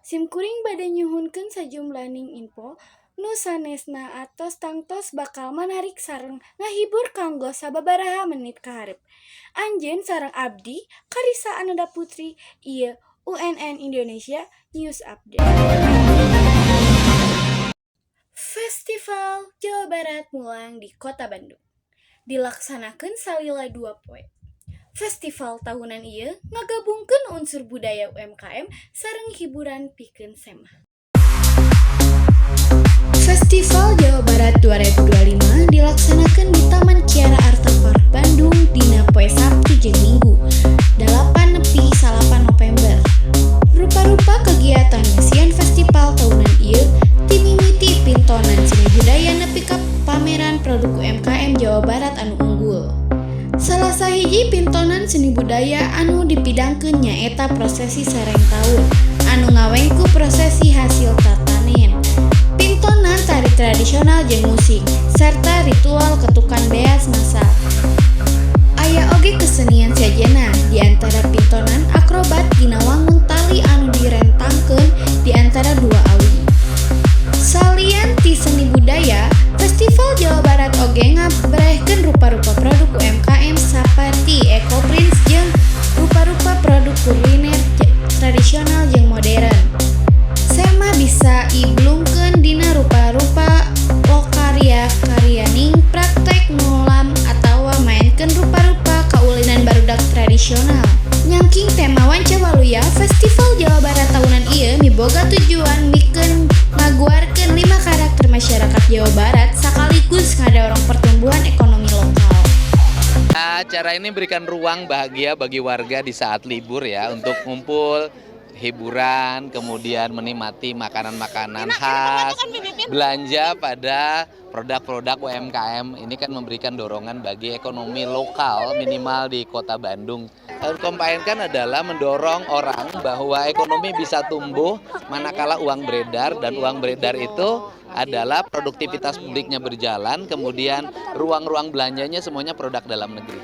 Simkuring bade nyuhunkeun sajumlah ning info nu sanesna atos tangtos bakal manarik sareng ngahibur kanggo sababaraha menit kaharep. Anjeun sareng abdi Karissa Ananda Putri ieu UNN Indonesia News Update. Festival Jawa Barat mulang di Kota Bandung. Dilaksanakeun salila 2 poe. Festival tahunan ieu ngagabungkeun unsur budaya UMKM sareng hiburan pikeun sema. Festival Jawa Barat 2025 dilaksanakeun di Taman Kiara Arta Park Bandung dina poe Saptu jeung Minggu 8 nepi 9 November. Rupa-rupa kegiatan ngeusian festival tahunan ieu timimiti pintonan seni budaya nepi ka pameran produk UMKM Jawa Barat anu unggul. Salah sahiji pintonan seni budaya anu dipidangkeun nyaeta prosesi sareng taun anu ngawengku prosesi hasil tatanen, pintonan tari tradisional jeung musik, serta ritual ketukan beas masal. Aya oge kesenian sejenna di antara pintonan akrobat dina wangun tali anu direntangkeun di antara dua awi. Salian ti seni budaya, Festival Jawa Barat oge ngabrehkeun rupa-rupa produk UMKM saperti Eco-Prints jeung rupa-rupa produk kuliner tradisional jeung modern. Sema bisa iblungkeun dina rupa-rupa lokarya-karya ning praktek ngulam atawa maenkeun rupa-rupa kaulinan barudak tradisional. Nyangking tema Wanca Waluya, Festival Jawa Barat tahunan ieu miboga tujuan mikeun ngaguarkeun 5 karakter masyarakat Jawa Barat sakaligus ngadorong pertumbuhan ekonomi lokal. Acara ini berikan ruang bahagia bagi warga di saat libur ya untuk ngumpul, hiburan, kemudian menikmati makanan-makanan khas, belanja pada produk-produk UMKM. Ini kan memberikan dorongan bagi ekonomi lokal minimal di Kota Bandung. Kompainkan adalah mendorong orang bahwa ekonomi bisa tumbuh manakala uang beredar, dan uang beredar itu adalah produktivitas publiknya berjalan, kemudian ruang-ruang belanjanya semuanya produk dalam negeri.